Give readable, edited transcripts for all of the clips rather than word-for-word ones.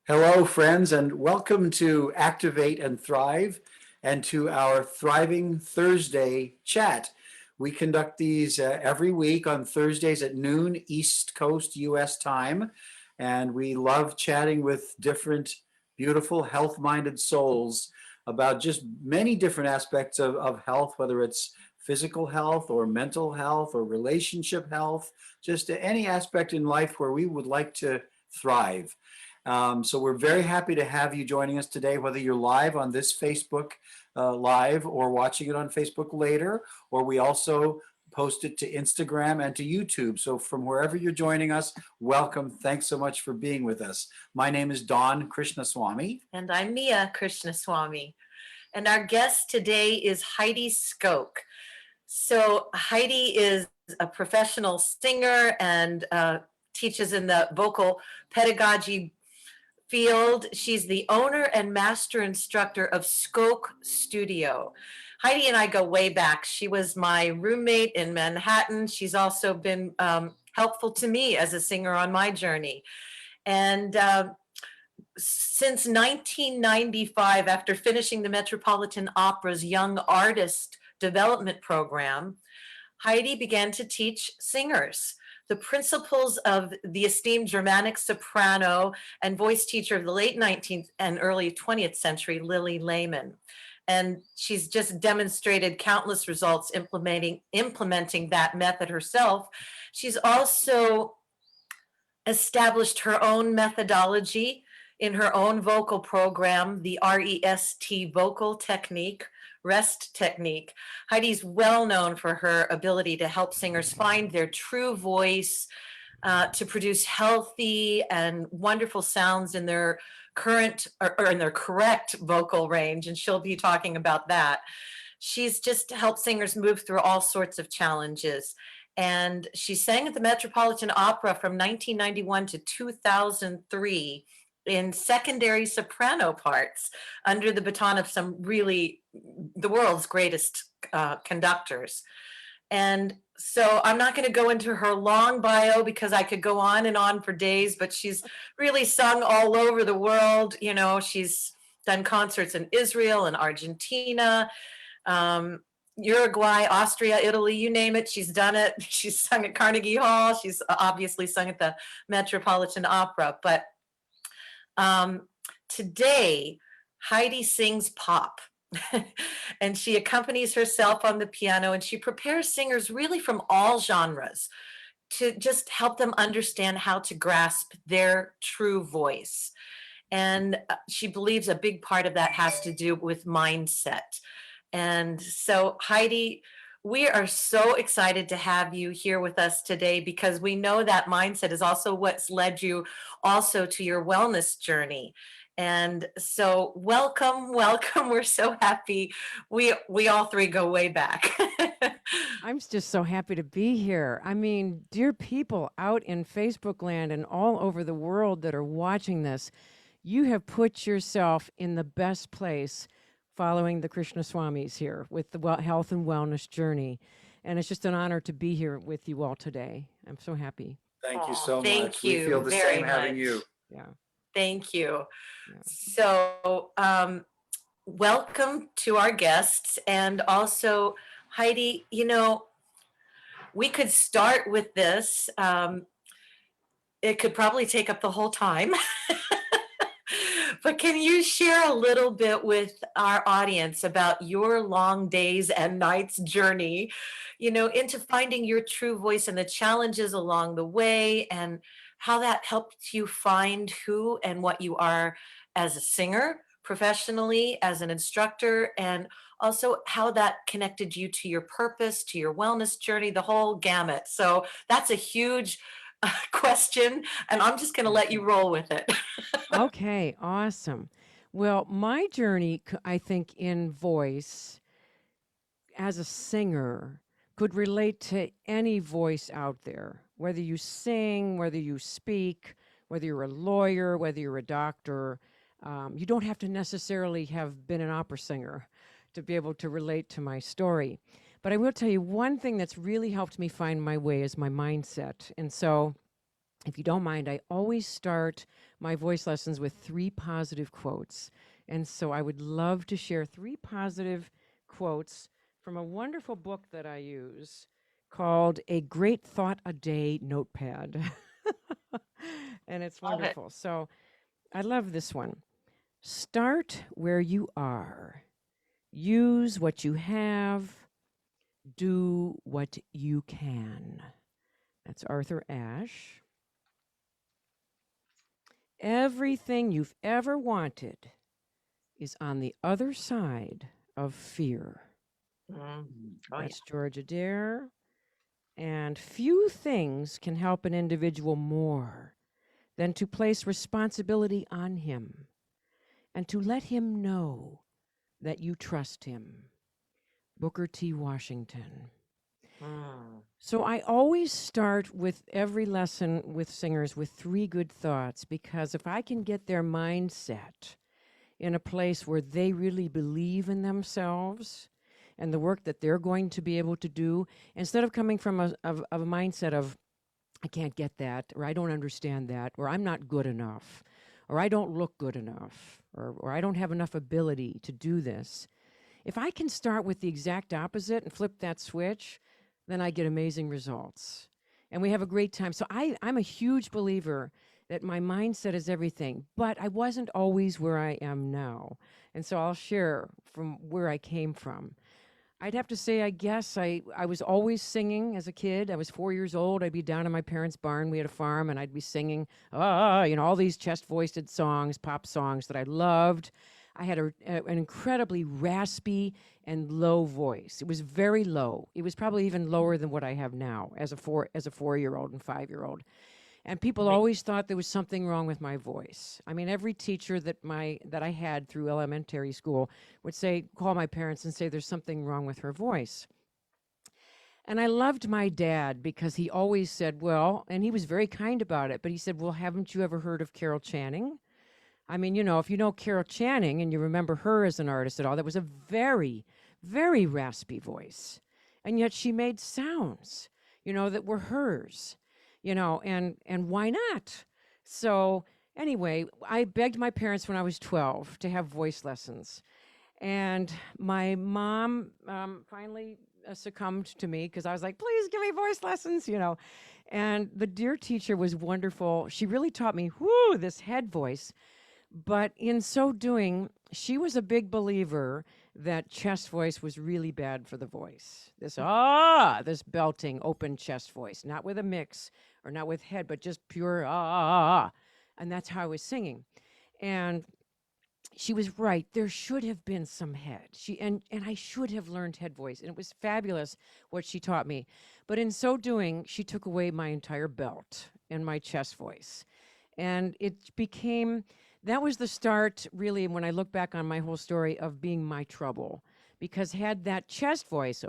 Hello, friends, and welcome to Activate and Thrive and to our Thriving Thursday chat. We conduct these every week on Thursdays at noon East Coast US time, and we love chatting with different beautiful health-minded souls about just many different aspects of health, whether it's physical health or mental health or relationship health, just any aspect in life where we would like to thrive. So we're very happy to have you joining us today, whether you're live on this Facebook Live or watching it on Facebook later, or we also post it to Instagram and to YouTube. So from wherever you're joining us, welcome. Thanks so much for being with us. My name is Don Krishnaswamy. And I'm Mia Krishnaswamy. And our guest today is Heidi Skok. So Heidi is a professional singer and teaches in the vocal pedagogy field. She's the owner and master instructor of Skok Studio. Heidi and I go way back. She was my roommate in Manhattan. She's also been helpful to me as a singer on my journey. And since 1995, after finishing the Metropolitan Opera's Young Artist Development Program, Heidi began to teach singers the principles of the esteemed Germanic soprano and voice teacher of the late 19th and early 20th century, Lilli Lehmann. And she's just demonstrated countless results implementing that method herself. She's also established her own methodology in her own vocal program, the REST vocal technique, REST technique. Heidi's well known for her ability to help singers find their true voice, to produce healthy and wonderful sounds in their current or in their correct vocal range. And she'll be talking about that. She's just helped singers move through all sorts of challenges. And she sang at the Metropolitan Opera from 1991 to 2003 in secondary soprano parts under the baton of some really the world's greatest conductors. And so I'm not going to go into her long bio because I could go on and on for days, but she's really sung all over the world. You know, she's done concerts in Israel and Argentina, Uruguay, Austria, Italy, you name it, she's done it. She's sung at Carnegie Hall. She's obviously sung at the Metropolitan Opera. But today, Heidi sings pop. And she accompanies herself on the piano, and she prepares singers really from all genres to just help them understand how to grasp their true voice. And she believes a big part of that has to do with mindset. And so, Heidi, we are so excited to have you here with us today because we know that mindset is also what's led you also to your wellness journey. And so welcome, welcome. We're so happy. We all three go way back. I'm just so happy to be here. I mean, dear people out in Facebook land and all over the world that are watching this, you have put yourself in the best place following the Krishnaswamis here with the health and wellness journey. And it's just an honor to be here with you all today. I'm so happy. Thank you so thank much. We you feel the very same having much. you. Yeah. Thank you. Yeah. So, welcome to our guests. And also, Heidi, you know, we could start with this. It could probably take up the whole time. But can you share a little bit with our audience about your long days and nights journey, you know, into finding your true voice and the challenges along the way, and how that helped you find who and what you are as a singer, professionally, as an instructor, and also how that connected you to your purpose, to your wellness journey, the whole gamut. So that's a huge question, and I'm just going to let you roll with it. Okay, awesome. Well, my journey, I think, in voice as a singer could relate to any voice out there, whether you sing, whether you speak, whether you're a lawyer, whether you're a doctor. You don't have to necessarily have been an opera singer to be able to relate to my story. But I will tell you one thing that's really helped me find my way is my mindset. And so if you don't mind, I always start my voice lessons with 3 positive quotes. And so I would love to share 3 positive quotes from a wonderful book that I use called A Great Thought a Day Notepad. And it's Love it. wonderful. So I love this one. Start where you are. Use what you have. Do what you can. That's Arthur Ashe. Everything you've ever wanted is on the other side of fear. Mm. Oh, yeah. That's George Adair. And few things can help an individual more than to place responsibility on him and to let him know that you trust him. Booker T. Washington. Mm. So I always start with every lesson with singers with 3 good thoughts, because if I can get their mindset in a place where they really believe in themselves and the work that they're going to be able to do, instead of coming from a mindset of, I can't get that, or I don't understand that, or I'm not good enough, or I don't look good enough, or I don't have enough ability to do this. If I can start with the exact opposite and flip that switch, then I get amazing results. And we have a great time. So I'm a huge believer that my mindset is everything, but I wasn't always where I am now. And so I'll share from where I came from. I'd have to say, I guess I was always singing as a kid. I was 4 years old. I'd be down in my parents' barn. We had a farm, and I'd be singing, all these chest-voiced songs, pop songs that I loved. I had an incredibly raspy and low voice. It was very low. It was probably even lower than what I have now as a 4-year-old and 5-year-old. And people Right. always thought there was something wrong with my voice. I mean, every teacher that I had through elementary school would call my parents and say there's something wrong with her voice. And I loved my dad because he always said, well, and he was very kind about it, but he said, well, haven't you ever heard of Carol Channing? I mean, if you know Carol Channing and you remember her as an artist at all, that was a very, very raspy voice. And yet she made sounds, that were hers, and why not? So anyway, I begged my parents when I was 12 to have voice lessons. And my mom finally succumbed to me because I was like, please give me voice lessons, And the dear teacher was wonderful. She really taught me, this head voice. But in so doing, she was a big believer that chest voice was really bad for the voice. This belting, open chest voice, not with a mix or not with head, but just pure ah. And that's how I was singing. And she was right. There should have been some head. And I should have learned head voice. And it was fabulous what she taught me. But in so doing, she took away my entire belt and my chest voice. And it became... That was the start, really, when I look back on my whole story, of being my trouble. Because had that chest voice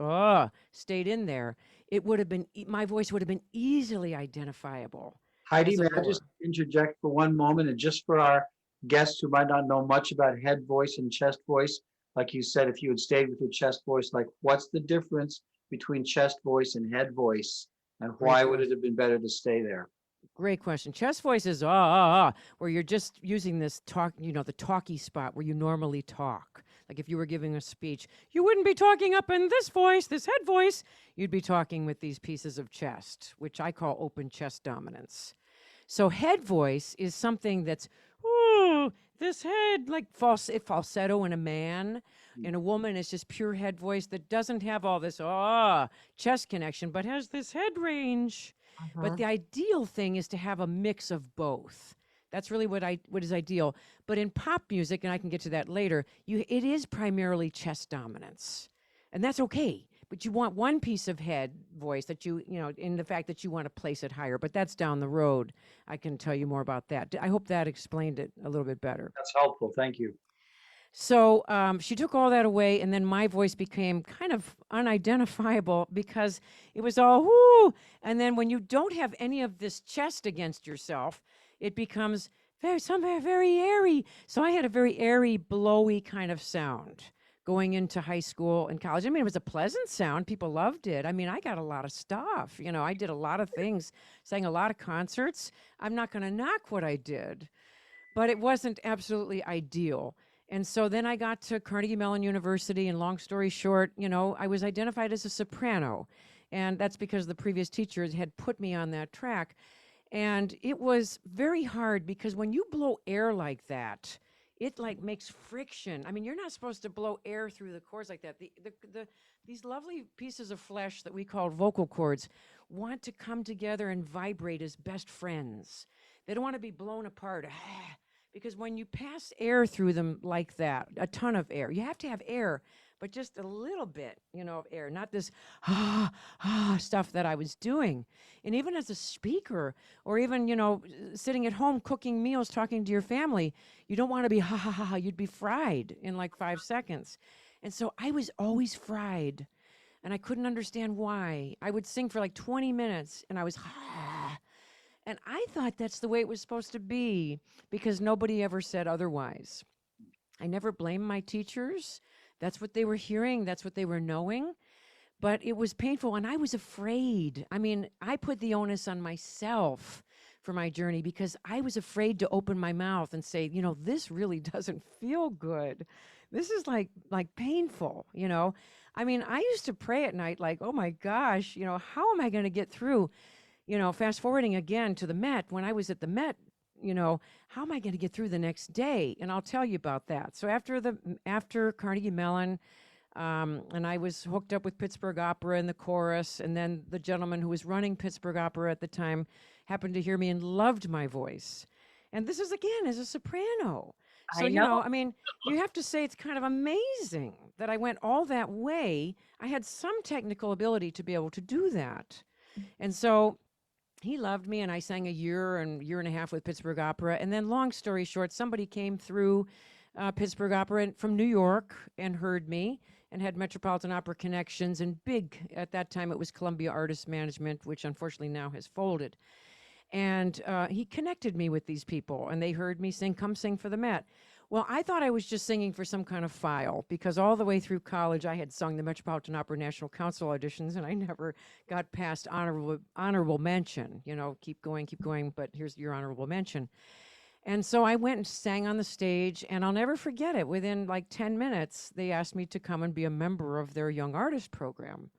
stayed in there, it would have been, my voice would have been easily identifiable. Heidi, as a may I lower. just interject for one moment, and just for our guests who might not know much about head voice and chest voice, like you said, if you had stayed with your chest voice, like what's the difference between chest voice and head voice, and why would it have been better to stay there? Great question. Chest voice is where you're just using this talk, the talky spot where you normally talk. Like if you were giving a speech, you wouldn't be talking up in this voice, this head voice. You'd be talking with these pieces of chest, which I call open chest dominance. So head voice is something that's, this head, like falsetto in a man. In a woman, it's just pure head voice that doesn't have all this chest connection, but has this head range. But the ideal thing is to have a mix of both. That's really what is ideal. But in pop music, and I can get to that later, it is primarily chest dominance. And that's okay. But you want one piece of head voice that in the fact that you want to place it higher. But that's down the road. I can tell you more about that. I hope that explained it a little bit better. That's helpful. Thank you. So she took all that away, and then my voice became kind of unidentifiable because it was all whoo. And then when you don't have any of this chest against yourself, it becomes very airy. So I had a very airy, blowy kind of sound going into high school and college. I mean, it was a pleasant sound. People loved it. I mean, I got a lot of stuff. You know, I did a lot of things, sang a lot of concerts. I'm not going to knock what I did, but it wasn't absolutely ideal. And so then I got to Carnegie Mellon University, and long story short, you know, I was identified as a soprano. And that's because the previous teachers had put me on that track. And it was very hard because when you blow air like that, it like makes friction. I mean, you're not supposed to blow air through the cords like that. These lovely pieces of flesh that we call vocal cords want to come together and vibrate as best friends. They don't want to be blown apart. Because when you pass air through them like that, a ton of air, you have to have air, but just a little bit, you know, of air, not this stuff that I was doing. And even as a speaker, or even, you know, sitting at home cooking meals, talking to your family, you don't want to be you'd be fried in like 5 seconds. And so I was always fried, and I couldn't understand why. I would sing for like 20 minutes, and I was and I thought that's the way it was supposed to be because nobody ever said otherwise. I never blamed my teachers. That's what they were hearing. That's what they were knowing. But it was painful, and I was afraid. I mean, I put the onus on myself for my journey because I was afraid to open my mouth and say, you know, this really doesn't feel good. This is like painful, you know. I mean, I used to pray at night like, oh my gosh, you know, how am I going to get through? You know, fast forwarding again to the Met, when I was at the Met, you know, how am I going to get through the next day? And I'll tell you about that. So after Carnegie Mellon, and I was hooked up with Pittsburgh Opera in the chorus, and then the gentleman who was running Pittsburgh Opera at the time happened to hear me and loved my voice. And this is again as a soprano. So, I you know. know, I mean, you have to say it's kind of amazing that I went all that way. I had some technical ability to be able to do that. And so he loved me, and I sang a year and a half with Pittsburgh Opera. And then, long story short, somebody came through Pittsburgh Opera from New York and heard me and had Metropolitan Opera connections, and big, at that time it was Columbia Artist Management, which unfortunately now has folded. And he connected me with these people, and they heard me sing, come sing for the Met. Well, I thought I was just singing for some kind of file, because all the way through college I had sung the Metropolitan Opera National Council auditions, and I never got past honorable mention. You know, keep going, but here's your honorable mention. And so I went and sang on the stage, and I'll never forget it. Within like 10 minutes, they asked me to come and be a member of their young artist program,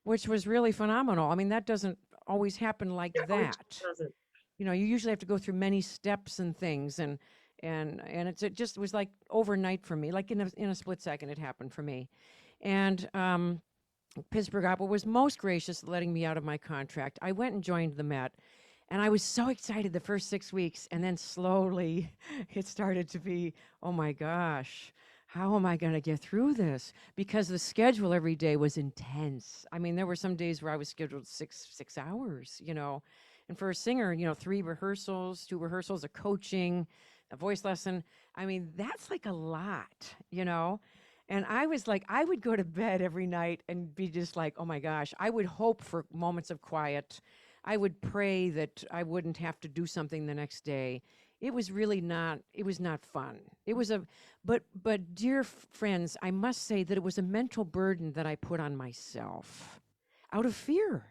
which was really phenomenal. I mean, that doesn't always happen like that. Doesn't. You know, you usually have to go through many steps and things, and it just was like overnight for me. Like in a split second, it happened for me. And Pittsburgh Opera was most gracious, letting me out of my contract. I went and joined the Met. And I was so excited the first 6 weeks, and then slowly it started to be, oh my gosh, how am I going to get through this? Because the schedule every day was intense. I mean, there were some days where I was scheduled six hours, you know. And for a singer, you know, 3 rehearsals, 2 rehearsals, a coaching, a voice lesson. I mean, that's like a lot, you know. And I was like, I would go to bed every night and be just like, oh my gosh, I would hope for moments of quiet. I would pray that I wouldn't have to do something the next day. It was really not, it was not fun. It was but dear friends, I must say that it was a mental burden that I put on myself out of fear,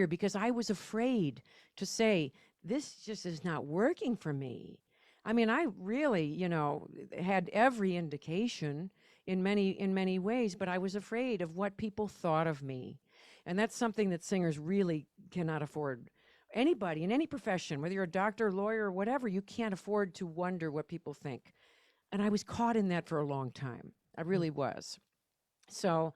because I was afraid to say, this just is not working for me. I mean, I really, you know, had every indication in many ways, but I was afraid of what people thought of me. And that's something that singers really cannot afford. Anybody in any profession, whether you're a doctor, lawyer, or whatever, you can't afford to wonder what people think. And I was caught in that for a long time. I really was. So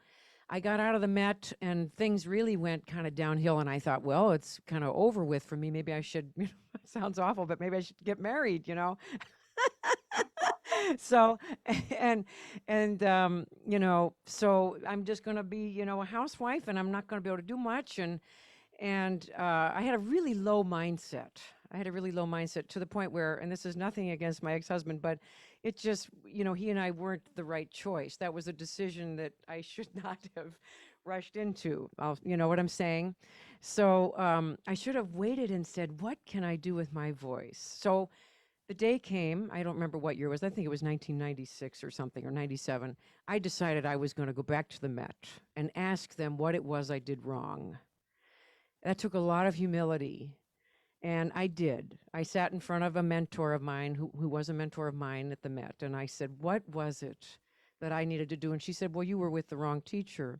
I got out of the Met, and things really went kind of downhill. And I thought, well, it's kind of over with for me. Maybe I should, you know, it sounds awful, but maybe I should get married, you know. So you know, so I'm just going to be, you know, a housewife, and I'm not going to be able to do much. And I had a really low mindset. To the point where, and this is nothing against my ex-husband, but it just, you know, he and I weren't the right choice. That was a decision that I should not have rushed into. You know what I'm saying? So I should have waited and said, what can I do with my voice? So the day came, I don't remember what year it was, I think it was 1996 or something, or 97. I decided I was going to go back to the Met and ask them what it was I did wrong. That took a lot of humility. And I did. I sat in front of a mentor of mine who was a mentor of mine at the Met. And I said, what was it that I needed to do? And she said, well, you were with the wrong teacher.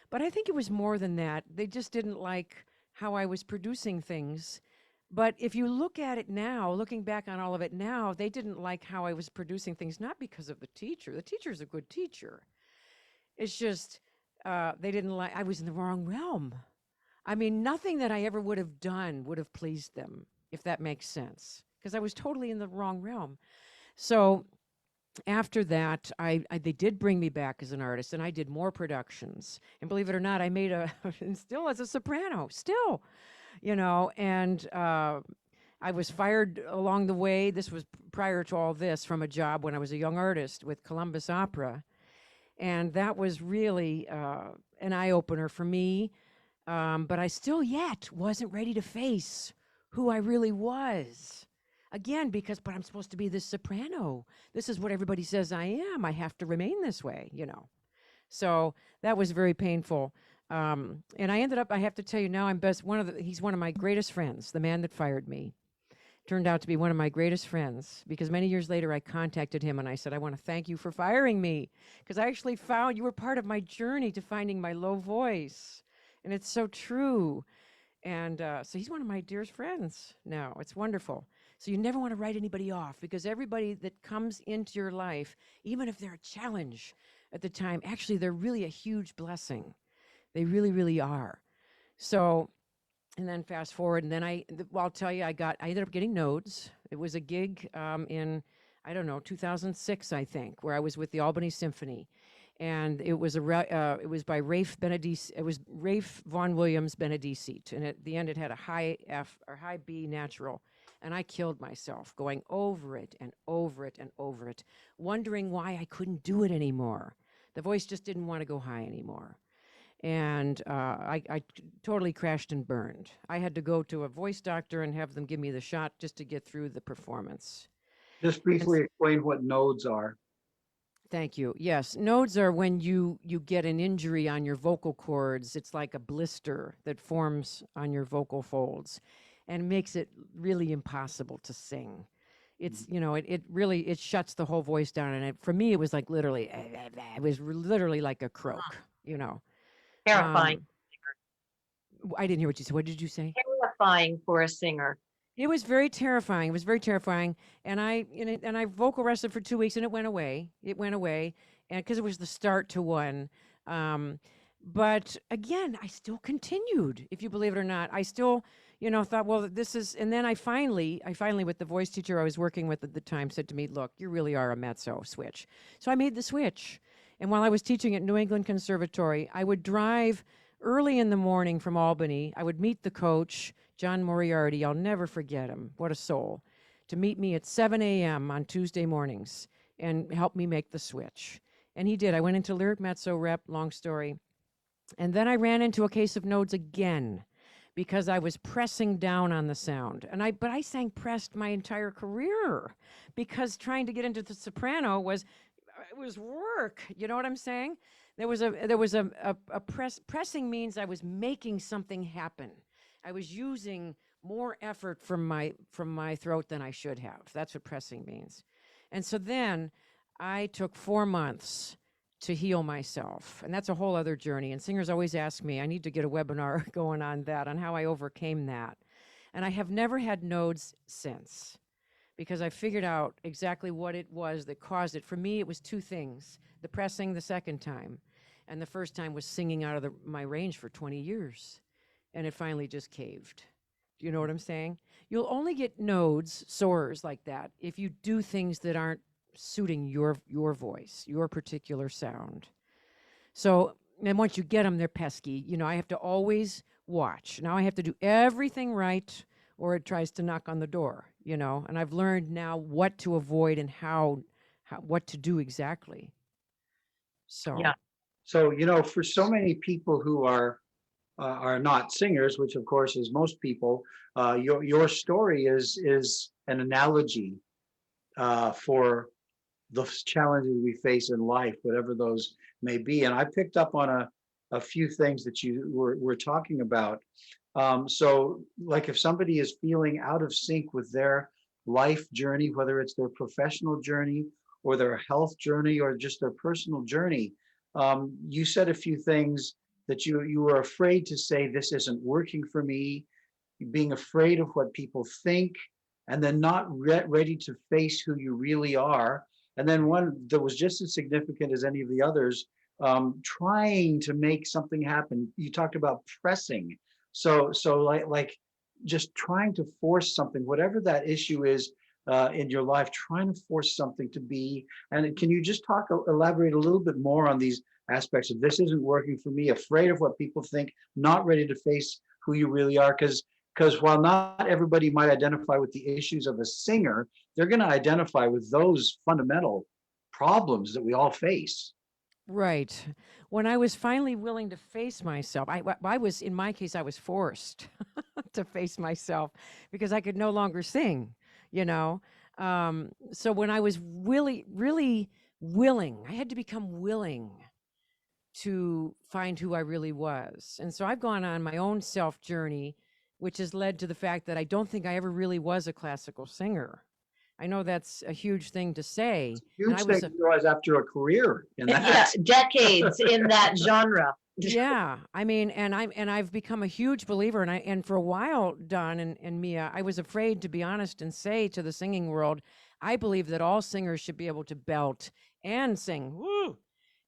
But I think it was more than that. They just didn't like how I was producing things. But if you look at it now, looking back on all of it now, they didn't like how I was producing things, not because of the teacher. The teacher's a good teacher. It's just they didn't like, I was in the wrong realm. I mean, nothing that I ever would have done would have pleased them, if that makes sense, because I was totally in the wrong realm. So after that, they did bring me back as an artist, and I did more productions. And believe it or not, I made and still as a soprano, still, and I was fired along the way. This was prior to all this, from a job when I was a young artist with Columbus Opera. And that was really an eye-opener for me. But I still yet wasn't ready to face who I really was. Again, but I'm supposed to be this soprano. This is what everybody says I am. I have to remain this way, So that was very painful. And I ended up, I have to tell you now, he's one of my greatest friends, the man that fired me. Turned out to be one of my greatest friends, because many years later I contacted him and I said, I want to thank you for firing me, because I actually found you were part of my journey to finding my low voice. And it's so true. And so he's one of my dearest friends now. It's wonderful. So you never want to write anybody off, because everybody that comes into your life, even if they're a challenge at the time, actually they're really a huge blessing. They really, really are. So, and then fast forward, and then I'll tell you, I ended up getting nodes. It was a gig in, I don't know, 2006, I think, where I was with the Albany Symphony. And it was by Rafe Benedict. It was Rafe Vaughan Williams Benedicite, and at the end it had a high F or high B natural, and I killed myself going over it and over it and over it, wondering why I couldn't do it anymore. The voice just didn't want to go high anymore, and I totally crashed and burned. I had to go to a voice doctor and have them give me the shot just to get through the performance. Just briefly explain what nodes are. Thank you. Yes, nodes are when you get an injury on your vocal cords. It's like a blister that forms on your vocal folds and makes it really impossible to sing. It's, it really shuts the whole voice down. And for me, it was like literally, it was literally like a croak, Terrifying. I didn't hear what you said. What did you say? Terrifying for a singer. It was very terrifying. It was very terrifying. And I vocal rested for 2 weeks, and it went away. And because it was the start to one. But again, I still continued, if you believe it or not. I still, thought, well, this is, and then I finally with the voice teacher I was working with at the time said to me, look, you really are a mezzo, switch. So I made the switch. And while I was teaching at New England Conservatory, I would drive early in the morning from Albany. I would meet the coach, John Moriarty. I'll never forget him. What a soul. To meet me at 7 a.m. on Tuesday mornings and help me make the switch. And he did. I went into lyric mezzo rep, long story. And then I ran into a case of nodes again because I was pressing down on the sound. But I sang pressed my entire career, because trying to get into the soprano was work. You know what I'm saying? Pressing means I was making something happen. I was using more effort from my throat than I should have. That's what pressing means. And so then I took 4 months to heal myself. And that's a whole other journey. And singers always ask me, I need to get a webinar going on that, on how I overcame that. And I have never had nodes since, because I figured out exactly what it was that caused it. For me, it was two things: the pressing the second time, and the first time was singing out of my range for 20 years. And it finally just caved. Do you know what I'm saying? You'll only get nodes, soars like that, if you do things that aren't suiting your voice, your particular sound. So, and once you get them, they're pesky. I have to always watch. Now I have to do everything right, or it tries to knock on the door, and I've learned now what to avoid and how what to do exactly. So, Yeah. So, for so many people who are not singers, which of course is most people, your story is an analogy for the challenges we face in life, whatever those may be. And I picked up on a few things that you were talking about. So, like if somebody is feeling out of sync with their life journey, whether it's their professional journey or their health journey or just their personal journey, you said a few things that you were afraid to say, this isn't working for me, being afraid of what people think, and then not ready to face who you really are. And then one that was just as significant as any of the others, trying to make something happen. You talked about pressing. So like just trying to force something, whatever that issue is in your life, trying to force something to be. And can you just elaborate a little bit more on these aspects of this isn't working for me, afraid of what people think, not ready to face who you really are? Because while not everybody might identify with the issues of a singer, they're going to identify with those fundamental problems that we all face. Right. When I was finally willing to face myself, I was, in my case, I was forced to face myself because I could no longer sing, you know. So when I was really willing, I had to become willing to find who I really was. And so I've gone on my own self journey, which has led to the fact that I don't think I ever really was a classical singer. I know that's a huge thing to say. And Huge I thing was a to realize after a career in Yeah, that. decades in that genre. Yeah, I mean, I've become a huge believer, and for a while, Don and Mia, I was afraid to be honest and say to the singing world, I believe that all singers should be able to belt and sing. Woo!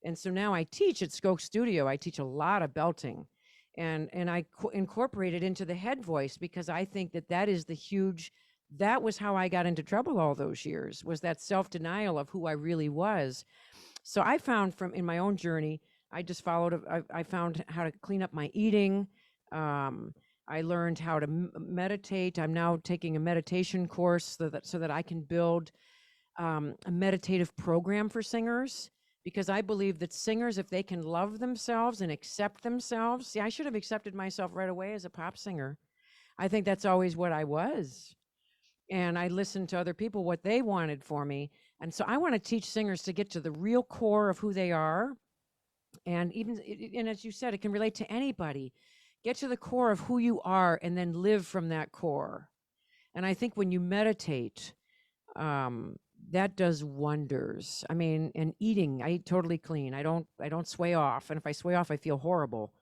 And so now I teach at Skok Studio. I teach a lot of belting, and I incorporate it into the head voice because I think that that is the huge. That was how I got into trouble all those years. Was that self denial of who I really was. So I found from in my own journey, I just followed. I found how to clean up my eating. Um, I learned how to meditate. I'm now taking a meditation course so that I can build a meditative program for singers because I believe that singers, if they can love themselves and accept themselves, see, I should have accepted myself right away as a pop singer. I think that's always what I was. And I listened to other people, what they wanted for me. And so I want to teach singers to get to the real core of who they are. And even, and as you said, it can relate to anybody. Get to the core of who you are and then live from that core. And I think when you meditate, um, that does wonders. I mean, and eating, I eat totally clean. I don't sway off. And if I sway off, I feel horrible.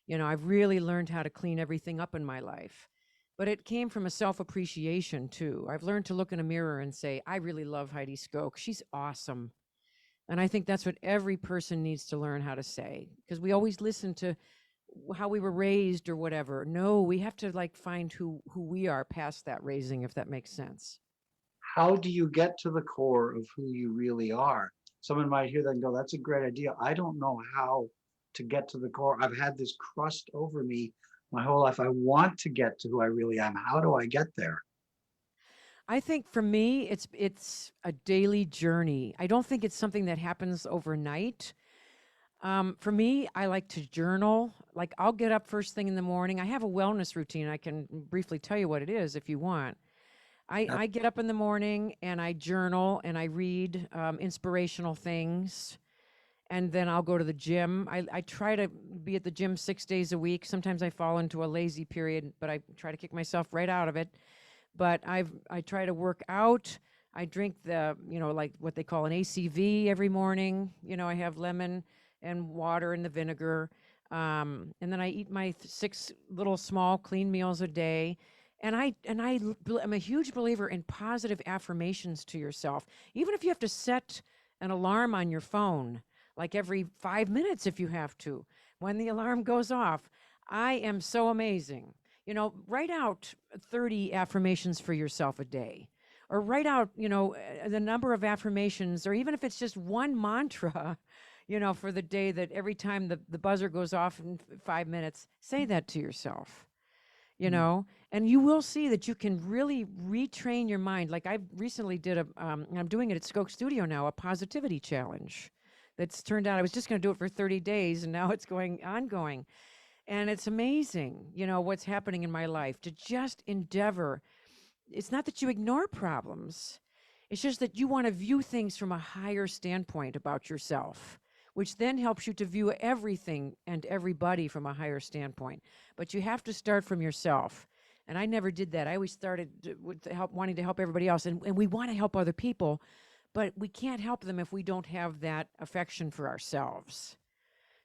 I've really learned how to clean everything up in my life. But it came from a self-appreciation too. I've learned to look in a mirror and say, I really love Heidi Skok. She's awesome. And I think that's what every person needs to learn how to say, because we always listen to how we were raised or whatever. No, we have to like find who we are past that raising, if that makes sense. How do you get to the core of who you really are? Someone might hear that and go, that's a great idea. I don't know how to get to the core. I've had this crust over me my whole life. I want to get to who I really am. How do I get there? I think for me, it's a daily journey. I don't think it's something that happens overnight. For me, I like to journal. Like I'll get up first thing in the morning. I have a wellness routine. I can briefly tell you what it is if you want. I get up in the morning and I journal and I read inspirational things. And then I'll go to the gym. I try to be at the gym 6 days a week. Sometimes I fall into a lazy period, but I try to kick myself right out of it. But I try to work out. I drink like what they call an ACV every morning. I have lemon and water and the vinegar. And then I eat my 6 little small clean meals a day. And I'm a huge believer in positive affirmations to yourself. Even if you have to set an alarm on your phone, like every 5 minutes if you have to, when the alarm goes off, I am so amazing. Write out 30 affirmations for yourself a day, or write out, the number of affirmations, or even if it's just one mantra, for the day, that every time the buzzer goes off in 5 minutes, say that to yourself, and you will see that you can really retrain your mind. Like I recently did and I'm doing it at Skok Studio now, a positivity challenge that's turned out, I was just going to do it for 30 days and now it's ongoing. And it's amazing, what's happening in my life to just endeavor. It's not that you ignore problems. It's just that you want to view things from a higher standpoint about yourself, which then helps you to view everything and everybody from a higher standpoint. But you have to start from yourself. And I never did that. I always started with wanting to help everybody else. And we want to help other people, but we can't help them if we don't have that affection for ourselves.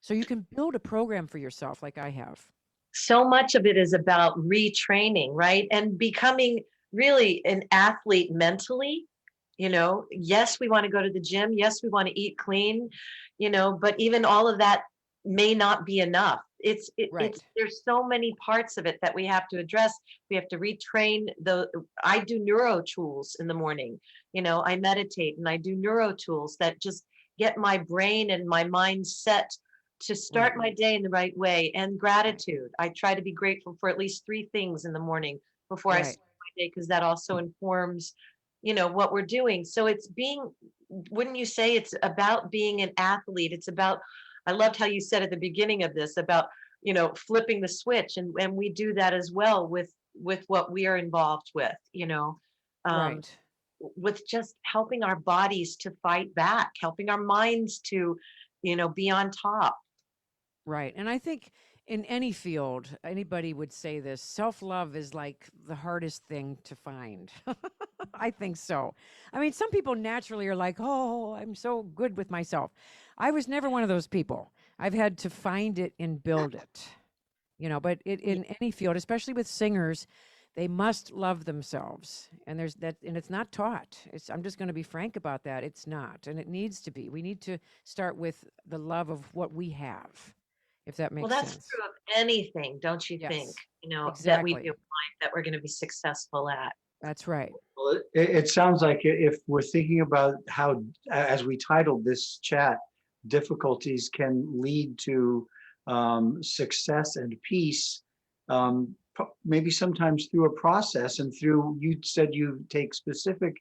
So you can build a program for yourself like I have. So much of it is about retraining, right? And becoming really an athlete mentally. Yes, we want to go to the gym. Yes, we want to eat clean, but even all of that may not be enough. Right. There's so many parts of it that we have to address. We have to retrain I do neuro tools in the morning. I meditate and I do neuro tools that just get my brain and my mind set to start my day in the right way. And gratitude. I try to be grateful for at least 3 things in the morning before I start my day, because that also informs what we're doing. So wouldn't you say it's about being an athlete? It's about, I loved how you said at the beginning of this about, flipping the switch. And we do that as well with what we are involved with, Right. with just helping our bodies to fight back, helping our minds to, be on top. Right. And I think in any field, anybody would say this, self-love is like the hardest thing to find. I think so. I mean, some people naturally are like, oh, I'm so good with myself. I was never one of those people. I've had to find it and build it, but in any field, especially with singers, they must love themselves. And there's that, and it's not taught. I'm just going to be frank about that. It's not, and it needs to be. We need to start with the love of what we have, if that makes Well, that's sense. true of anything, don't you think? Yes, That we do exactly. in life that we're going to be successful at. That's right. Well, it sounds like if we're thinking about how, as we titled this chat, difficulties can lead to success and peace, maybe sometimes through a process and through, you said you take specific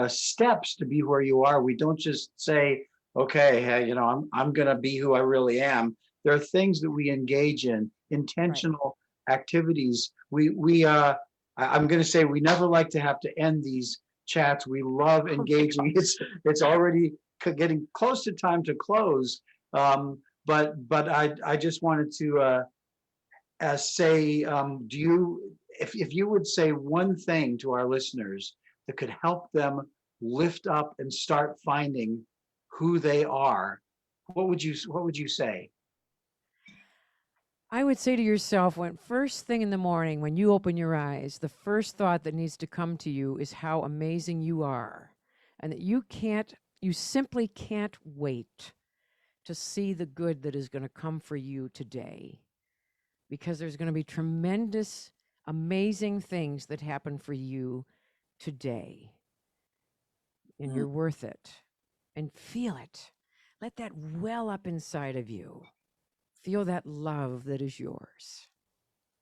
steps to be where you are. We don't just say, okay, hey, I'm going to be who I really am. There are things that we engage in, intentional activities. I'm going to say we never like to have to end these chats. We love engaging. It's already getting close to time to close. But I just wanted to say, if you would say one thing to our listeners that could help them lift up and start finding who they are, what would you say? I would say to yourself, when first thing in the morning, when you open your eyes, the first thought that needs to come to you is how amazing you are, and that you simply can't wait to see the good that is going to come for you today, because there's going to be tremendous, amazing things that happen for you today, and you're worth it. And feel it. Let that well up inside of you. Feel that love that is yours.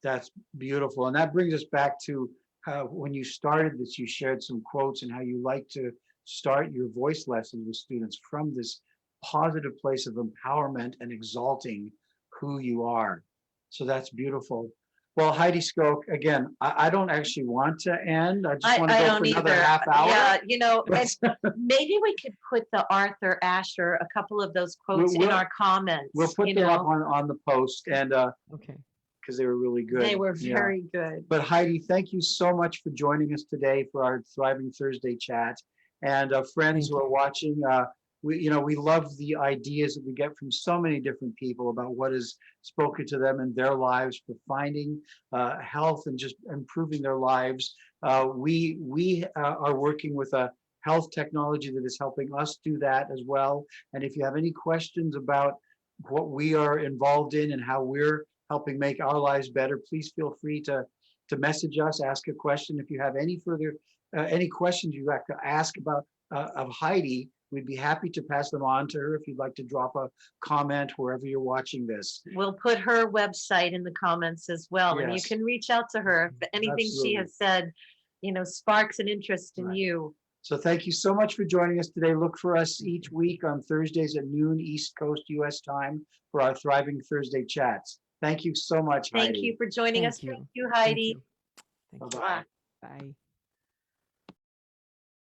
That's beautiful. And that brings us back to how, when you started this, you shared some quotes and how you like to start your voice lessons with students from this positive place of empowerment and exalting who you are. So that's beautiful. Well, Heidi Skok, again, I don't actually want to end. I just want to I go don't for another either. half hour. Yeah, But and maybe we could put the Arthur Asher, a couple of those quotes in our comments. we'll put them up on the post, and Okay. because they were really good. They were Yeah. very good. But Heidi, thank you so much for joining us today for our Thriving Thursday chat. And friends Thank who are you. watching, we love the ideas that we get from so many different people about what has spoken to them in their lives for finding health and just improving their lives. We are working with a health technology that is helping us do that as well. And if you have any questions about what we are involved in and how we're helping make our lives better, please feel free to message us, ask a question. If you have any further any questions you'd like to ask about of Heidi, we'd be happy to pass them on to her if you'd like to drop a comment wherever you're watching this. We'll put her website in the comments as well, and you Yes. can reach out to her if anything Absolutely. she has said, sparks an interest in Right. you. So thank you so much for joining us today. Look for us each week on Thursdays at noon East Coast US time for our Thriving Thursday chats. Thank you so much, Heidi. Thank you for joining us. Thank you. Thank you, Thank Heidi. you. Thank you. Bye-bye. Bye.